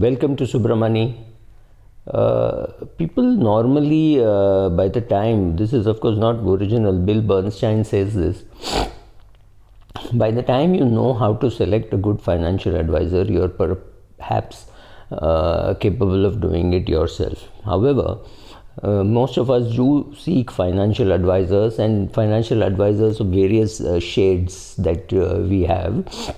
Welcome to Subramani. People normally, by the time, this is of course not original, Bill Bernstein says this, by the time you know how to select a good financial advisor, you're perhaps capable of doing it yourself. However, most of us do seek financial advisors, and financial advisors of various shades that we have.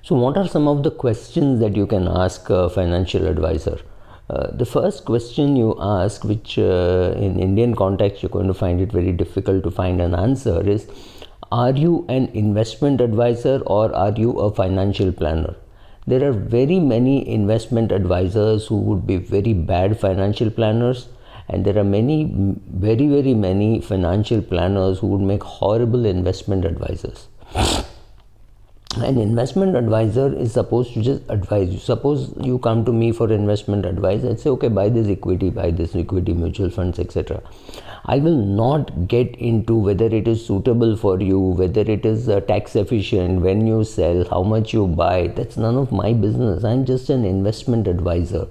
So what are some of the questions that you can ask a financial advisor? The first question you ask, which in Indian context you're going to find it very difficult to find an answer, is, are you an investment advisor or are you a financial planner? There are very many investment advisors who would be very bad financial planners, and there are very many financial planners who would make horrible investment advisors. An investment advisor is supposed to just advise you. Suppose you come to me for investment advice and say, okay, buy this equity mutual funds, etc. I will not get into whether it is suitable for you, whether it is tax efficient, when you sell, how much you buy. That's none of my business. I'm just an investment advisor.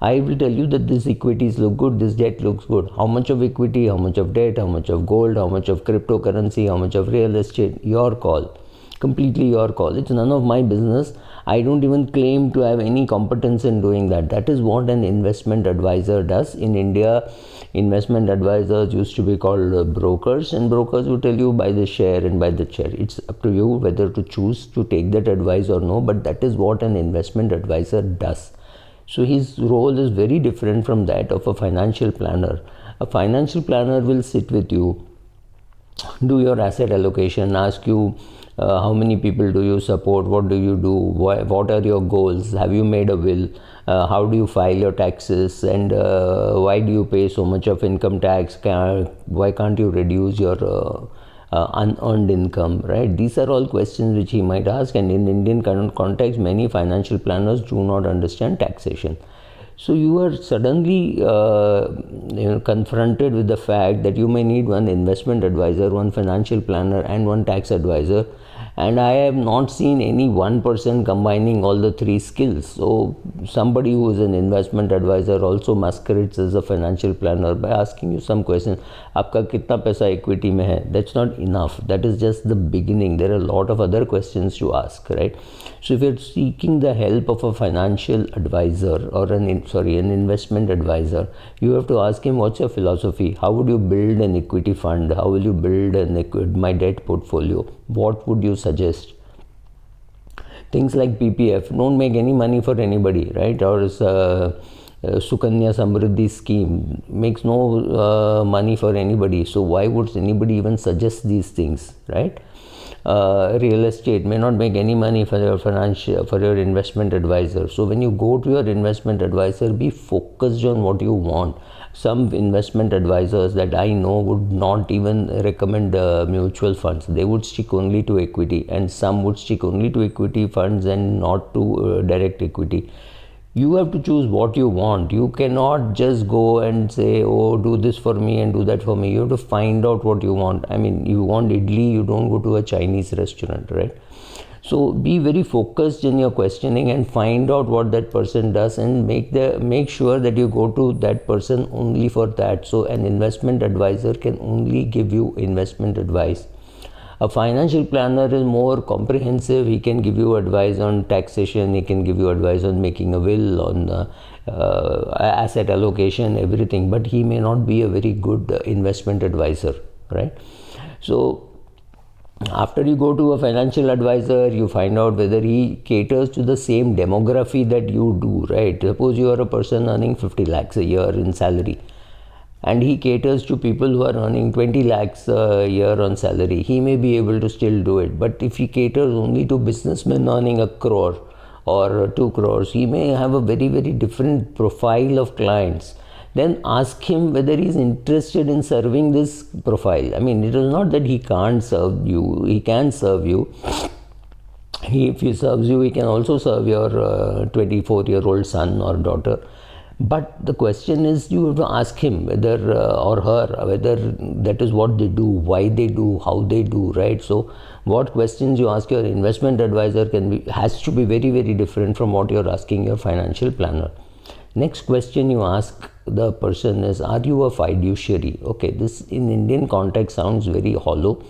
I will tell you that these equities look good, this debt looks good. How much of equity, how much of debt, how much of gold, how much of cryptocurrency, how much of real estate, your call. Completely your call. It's none of my business. I don't even claim to have any competence in doing that. That is what an investment advisor does. In India, investment advisors used to be called brokers, and brokers would tell you buy the share and buy the chair. It's up to you whether to choose to take that advice or no, but that is what an investment advisor does. So his role is very different from that of a financial planner. A financial planner will sit with you, do your asset allocation, ask you how many people do you support, what do you do, what are your goals, have you made a will, how do you file your taxes, and why do you pay so much of income tax, why can't you reduce your unearned income, right? These are all questions which he might ask, and in Indian context, many financial planners do not understand taxation. So you are suddenly confronted with the fact that you may need one investment advisor, one financial planner, and one tax advisor. And I have not seen any one person combining all the three skills. So somebody who is an investment advisor also masquerades as a financial planner by asking you some questions. Aapka kitna paisa equity mein hai? That's not enough. That is just the beginning. There are a lot of other questions to ask, right? So if you're seeking the help of a financial advisor or an investment advisor, you have to ask him, what's your philosophy? How would you build an equity fund? How will you build my debt portfolio? What would you suggest? Things like PPF don't make any money for anybody, right? Or Sukanya Samriddhi scheme makes no money for anybody. So why would anybody even suggest these things, right? Real estate may not make any money for your investment advisor. So when you go to your investment advisor, be focused on what you want. Some investment advisors that I know would not even recommend mutual funds. They would stick only to equity, and some would stick only to equity funds and not to direct equity. You have to choose what you want. You cannot just go and say, oh, do this for me and do that for me. You have to find out what you want. I mean, you want idli, you don't go to a Chinese restaurant, right? So be very focused in your questioning and find out what that person does, and make sure that you go to that person only for that. So an investment advisor can only give you investment advice. A financial planner is more comprehensive. He can give you advice on taxation, he can give you advice on making a will, on asset allocation, everything, but he may not be a very good investment advisor, right? So after you go to a financial advisor, you find out whether he caters to the same demography that you do, right? Suppose you are a person earning 50 lakhs a year in salary, and he caters to people who are earning 20 lakhs a year on salary. He may be able to still do it. But if he caters only to businessmen earning 1 crore or 2 crores, he may have a very different profile of clients. Then ask him whether he is interested in serving this profile. I mean, it is not that he can't serve you. He can serve you. If he serves you, he can also serve your 24-year-old son or daughter. But the question is, you have to ask him whether or her whether that is what they do, why they do, how they do, right? So what questions you ask your investment advisor has to be very, very different from what you're asking your financial planner. Next question you ask the person is, are you a fiduciary? Okay, this in Indian context sounds very hollow,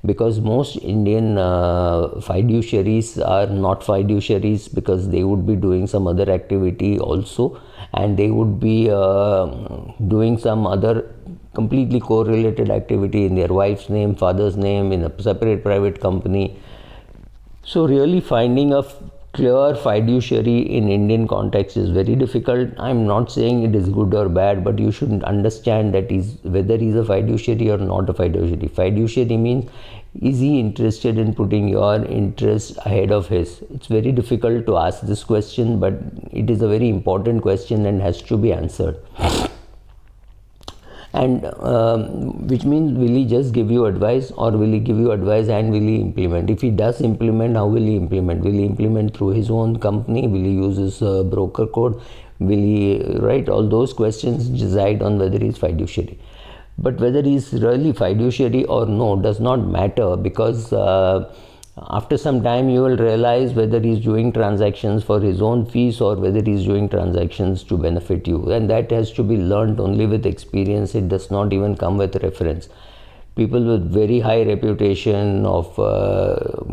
because most Indian fiduciaries are not fiduciaries, because they would be doing some other activity also, and they would be doing some other completely correlated activity in their wife's name, father's name, in a separate private company. So really finding a clear fiduciary in Indian context is very difficult. I'm not saying it is good or bad, but you should understand that whether he's a fiduciary or not a fiduciary. Fiduciary means, is he interested in putting your interest ahead of his? It's very difficult to ask this question, but it is a very important question and has to be answered. And which means, will he just give you advice, or will he give you advice and will he implement? If he does implement, how will he implement? Will he implement through his own company? Will he use his broker code? Will he, right? All those questions decide on whether he is fiduciary. But whether he is really fiduciary or no does not matter, because after some time you will realize whether he is doing transactions for his own fees or whether he is doing transactions to benefit you, and that has to be learned only with experience. It does not even come with reference. People with very high reputation of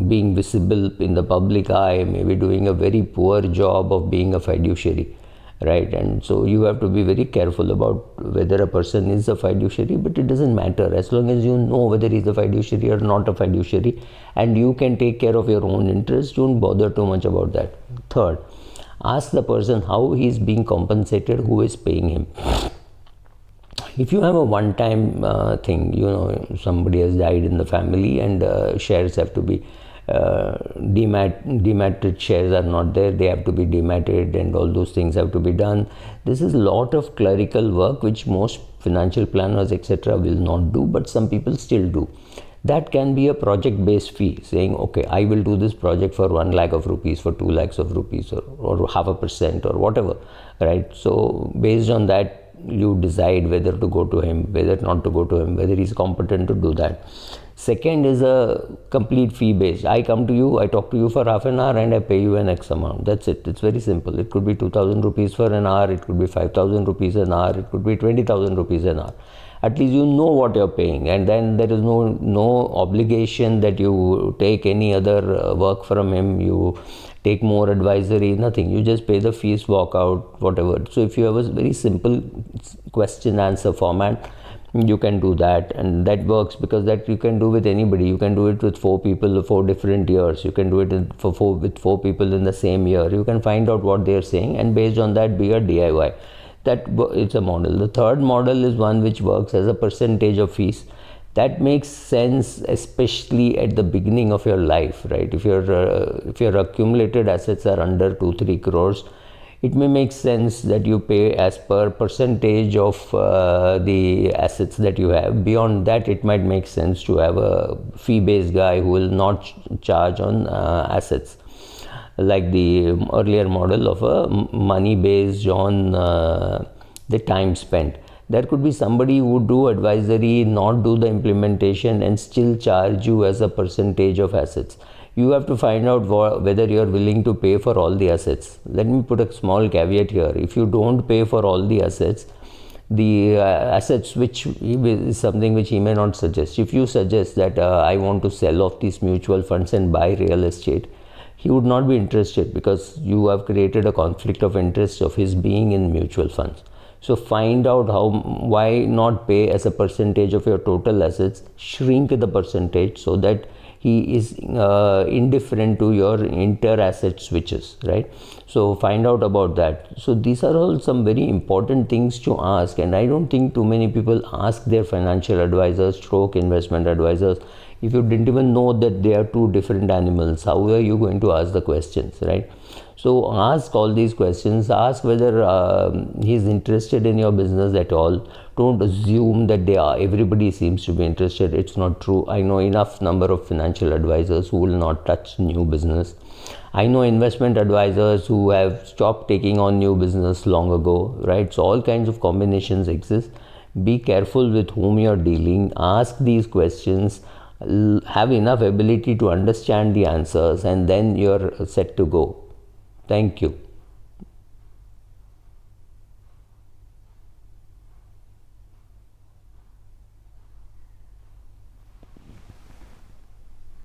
being visible in the public eye may be doing a very poor job of being a fiduciary, right? And so you have to be very careful about whether a person is a fiduciary, but it doesn't matter as long as you know whether he's a fiduciary or not a fiduciary, and you can take care of your own interests. Don't bother too much about that. Third, ask the person how he is being compensated, who is paying him. If you have a one-time thing, somebody has died in the family and shares have to be dematted shares are not there, they have to be dematted, and all those things have to be done. This is a lot of clerical work which most financial planners etc. will not do, but some people still do. That can be a project based fee, saying, okay, I will do this project for 1 lakh of rupees, for 2 lakhs of rupees, or 0.5% or whatever, right? So based on that you decide whether to go to him, whether not to go to him, whether he's competent to do that. Second is a complete fee based. I come to you, I talk to you for half an hour and I pay you an X amount. That's it. It's very simple. It could be 2,000 rupees for an hour, it could be 5,000 rupees an hour, it could be 20,000 rupees an hour. At least you know what you're paying, and then there is no obligation that you take any other work from him, you take more advisory, nothing. You just pay the fees, walk out, whatever. So if you have a very simple question answer format, you can do that, and that works, because that you can do with anybody. You can do it with 4 people, 4 different years. You can do it with 4 people in the same year. You can find out what they are saying, and based on that be a DIY. That it's a model. The third model is one which works as a percentage of fees. That makes sense, especially at the beginning of your life, right? If your accumulated assets are under 2-3 crores, it may make sense that you pay as per percentage of the assets that you have. Beyond that, it might make sense to have a fee-based guy who will not charge on assets, like the earlier model of a money based on the time spent. There could be somebody who would do advisory, not do the implementation, and still charge you as a percentage of assets. You have to find out whether you are willing to pay for all the assets. Let me put a small caveat here. If you don't pay for all the assets, which is something which he may not suggest. If you suggest that I want to sell off these mutual funds and buy real estate, he would not be interested, because you have created a conflict of interest of his being in mutual funds. So find out why not pay as a percentage of your total assets, shrink the percentage so that he is indifferent to your inter-asset switches, right? So find out about that. So these are all some very important things to ask, and I don't think too many people ask their financial advisors, investment advisors. If you didn't even know that they are two different animals, how are you going to ask the questions, right? So ask all these questions. Ask whether he is interested in your business at all. don't assume that they are, everybody seems to be interested. It's not true. I know enough number of financial advisors who will not touch new business. I know investment advisors who have stopped taking on new business long ago, right? So all kinds of combinations exist. Be careful with whom you're dealing. Ask these questions. Have enough ability to understand the answers, and then you're set to go. Thank you.